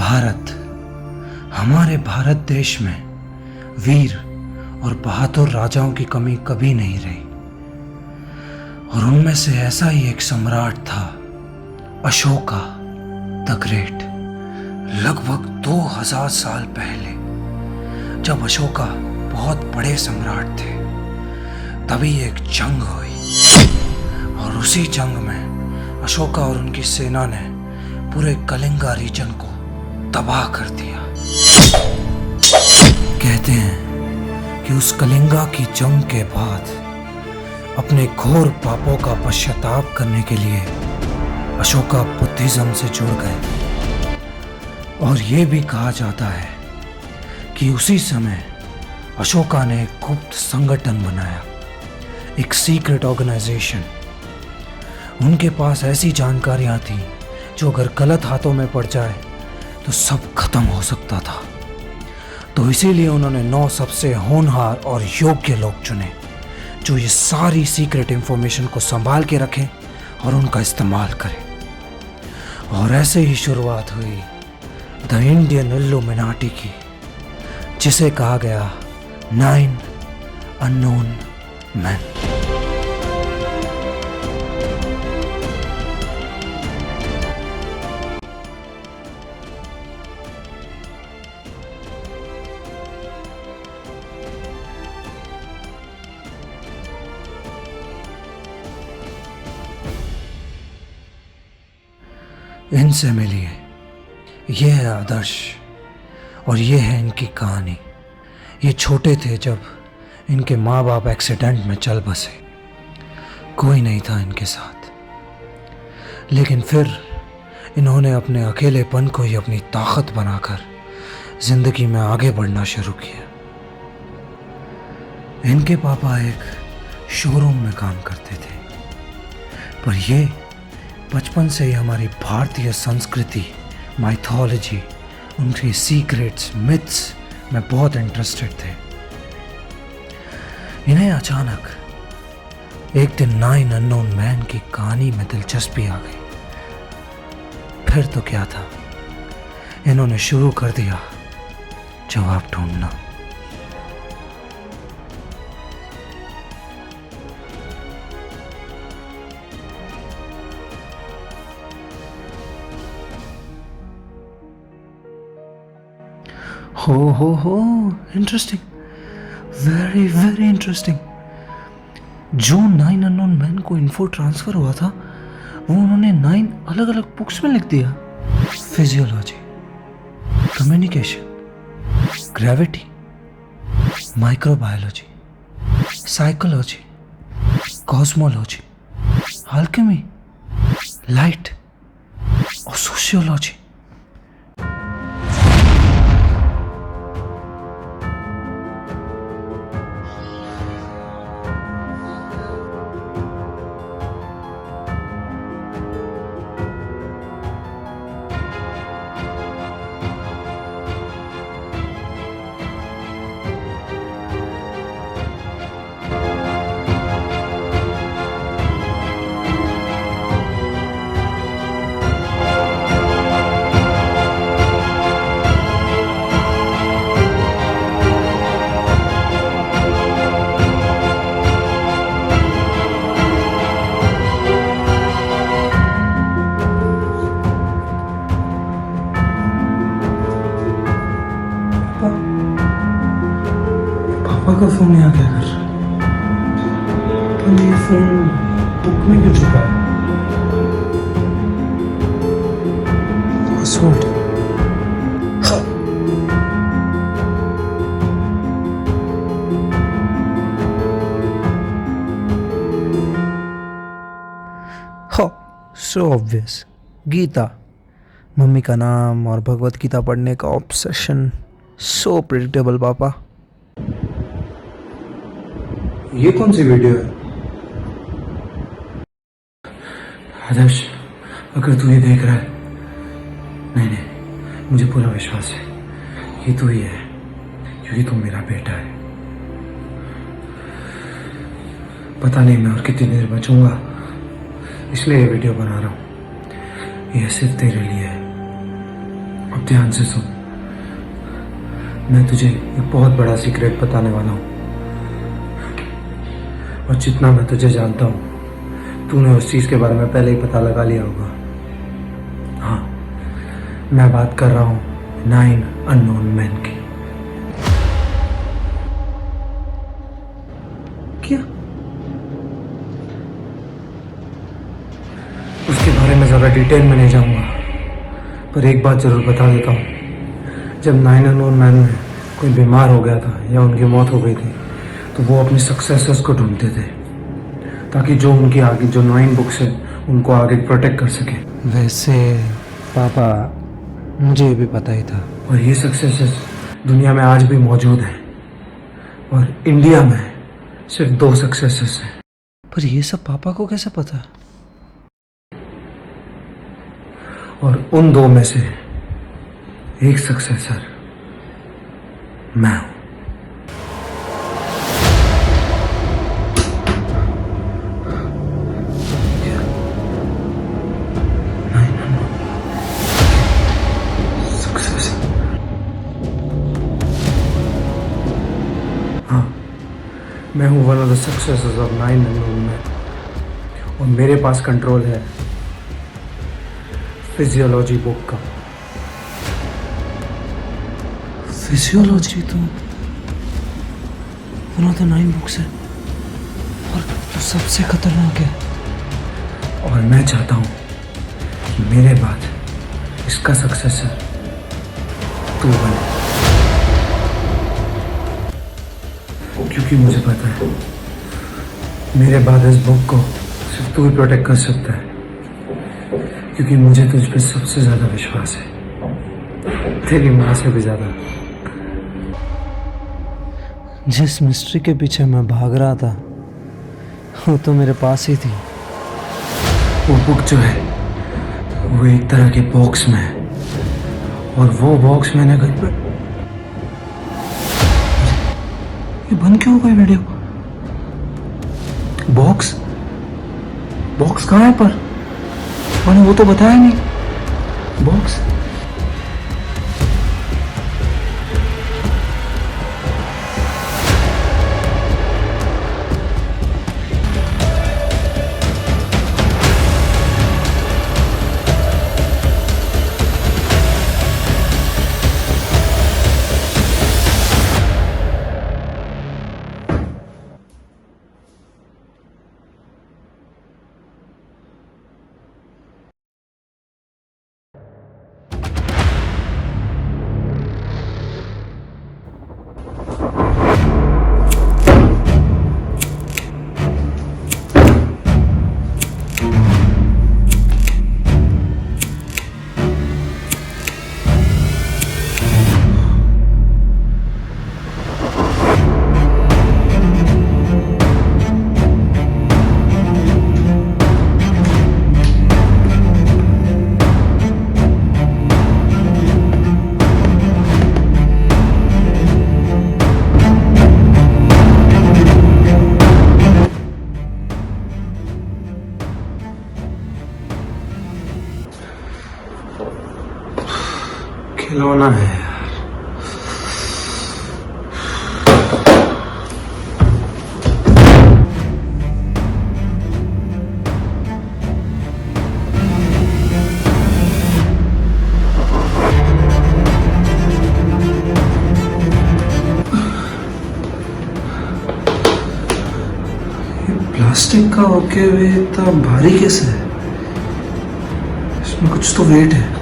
भारत, हमारे भारत देश में वीर और बहादुर राजाओं की कमी कभी नहीं रही। और उनमें से ऐसा ही एक सम्राट था, अशोका द ग्रेट। लगभग 2000 साल पहले जब अशोका बहुत बड़े सम्राट थे, तभी एक जंग हुई और उसी जंग में अशोका और उनकी सेना ने पूरे कलिंगा रीजन को तबाह कर दिया। कहते हैं कि उस कलिंगा की जंग के बाद अपने घोर पापों का पश्चाताप करने के लिए अशोका बुद्धिज्म से जुड़ गए। और ये भी कहा जाता है कि उसी समय अशोका ने एक गुप्त संगठन बनाया, एक सीक्रेट ऑर्गेनाइजेशन। उनके पास ऐसी जानकारियां थी जो अगर गलत हाथों में पड़ जाए तो सब खत्म हो सकता था। तो इसीलिए उन्होंने 9 सबसे होनहार और योग्य लोग चुने जो ये सारी सीक्रेट इंफॉर्मेशन को संभाल के रखें और उनका इस्तेमाल करें। और ऐसे ही शुरुआत हुई द इंडियन इल्यूमिनाटी की, जिसे कहा गया 9 अननोन मैन। इनसे मिलिए, ये है आदर्श और ये है इनकी कहानी। ये छोटे थे जब इनके माँ बाप एक्सीडेंट में चल बसे, कोई नहीं था इनके साथ। लेकिन फिर इन्होंने अपने अकेलेपन को ही अपनी ताकत बनाकर जिंदगी में आगे बढ़ना शुरू किया। इनके पापा एक शोरूम में काम करते थे, पर ये बचपन से ही हमारी भारतीय संस्कृति, माइथोलॉजी, उनके सीक्रेट्स, मिथ्स में बहुत इंटरेस्टेड थे। इन्हें अचानक एक दिन 9 अननोन मैन की कहानी में दिलचस्पी आ गई। फिर तो क्या था, इन्होंने शुरू कर दिया जवाब ढूंढना। हो इंटरेस्टिंग, वेरी वेरी इंटरेस्टिंग। जो 9 अननोन मैन को इन्फो ट्रांसफर हुआ था वो उन्होंने 9 अलग अलग बुक्स में लिख दिया। Physiology, communication, gravity, microbiology, psychology, cosmology, Alchemy, light और सोशियोलॉजी। पापा का फोन यहाँ क्या कर रहा है? पर ये फोन बुक में क्यों छुपा है? Password. So obvious, Gita. Mummy का नाम और भगवत गीता पढ़ने का ऑब्सेशन। सो प्रेडिक्टेबल पापा। ये कौन सी वीडियो है? आदर्श, अगर तू ये देख रहा है, नहीं, मुझे पूरा विश्वास है ये तू ही है, क्योंकि तू मेरा बेटा है। पता नहीं मैं और कितनी देर बचूंगा, इसलिए ये वीडियो बना रहा हूँ। ये सिर्फ तेरे लिए है अब ध्यान से सुन। मैं तुझे एक बहुत बड़ा सीक्रेट बताने वाला हूँ, और जितना मैं तुझे जानता हूँ तूने उस चीज़ के बारे में पहले ही पता लगा लिया होगा। हाँ, मैं बात कर रहा हूँ 9 अननोन मैन की। क्या? उसके बारे में ज़्यादा डिटेल में नहीं जाऊँगा, पर एक बात ज़रूर बता देता हूँ। जब 9 अननोन मैन में कोई बीमार हो गया था या उनकी मौत हो गई थी, तो वो अपने सक्सेसर्स को ढूंढते थे, ताकि जो उनकी आगे जो 9 बुक्स है उनको आगे प्रोटेक्ट कर सके। वैसे पापा, मुझे भी पता ही था। और ये सक्सेसर्स दुनिया में आज भी मौजूद हैं, और इंडिया में सिर्फ 2 सक्सेसर्स हैं। पर ये सब पापा को कैसे पता? और उन 2 में से एक सक्सेसर मैं हूं। हाँ, मैं हूँ one of the successors of 9 unknown man, और मेरे पास कंट्रोल है फिजियोलॉजी बुक का। फिजियोलॉजी तो वन ऑफ द 9 बुक्स है, और तो सबसे खतरनाक है। और मैं चाहता हूँ कि मेरे बाद इसका सक्सेसर तू बने, क्योंकि मुझे पता है मेरे बाद इस बुक को सिर्फ तू ही प्रोटेक्ट कर सकता है, क्योंकि मुझे तुझ पे सबसे ज़्यादा विश्वास है, तेरी माँ से भी ज़्यादा। जिस मिस्ट्री के पीछे मैं भाग रहा था वो तो मेरे पास ही थी। वो बुक जो है वो एक तरह के बॉक्स में है, और वो बॉक्स मैंने घर पर। ये बंद क्यों हो गई वीडियो? बॉक्स बॉक्स कहाँ है? पर मैंने वो तो बताया नहीं। बॉक्स खिलौना है यार। प्लास्टिक का होके हुए इतना भारी कैसे है? इसमें कुछ तो वेट है।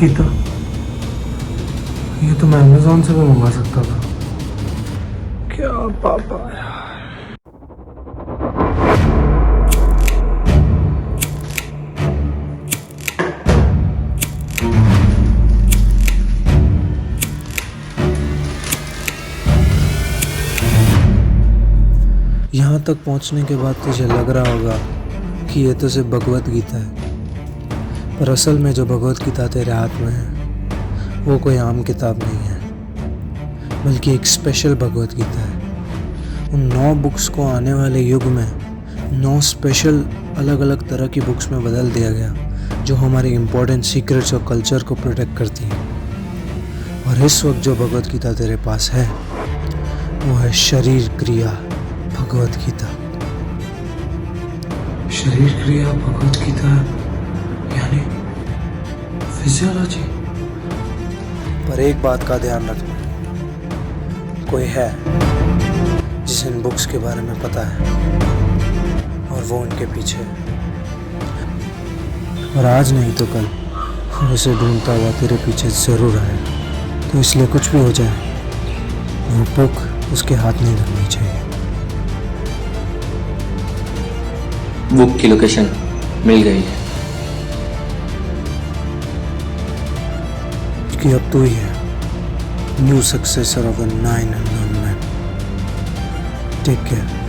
गीता, ये तो मैं अमेजोन से भी मंगा सकता था। क्या पापा यार। यहाँ तक पहुँचने के बाद तुझे लग रहा होगा कि ये तो सिर्फ भगवत गीता है, पर असल में जो भगवत गीता तेरे हाथ में है वो कोई आम किताब नहीं है, बल्कि एक स्पेशल भगवत गीता है। उन 9 बुक्स को आने वाले युग में 9 स्पेशल अलग अलग तरह की बुक्स में बदल दिया गया, जो हमारे इम्पोर्टेंट सीक्रेट्स और कल्चर को प्रोटेक्ट करती हैं। और इस वक्त जो भगवत गीता तेरे पास है वो है शरीर क्रिया भगवत गीता। शरीर क्रिया भगवत गीता यानी फिजियोलॉजी। पर एक बात का ध्यान रखना, कोई है जिसे इन बुक्स के बारे में पता है और वो उनके पीछे है। और आज नहीं तो कल वो इसे ढूंढता हुआ तेरे पीछे जरूर आएगा। तो इसलिए कुछ भी हो जाए वो बुक उसके हाथ नहीं लगनी चाहिए। बुक की लोकेशन मिल गई है। कि अब तू ही है new successor of the 9 unknown men। Take care.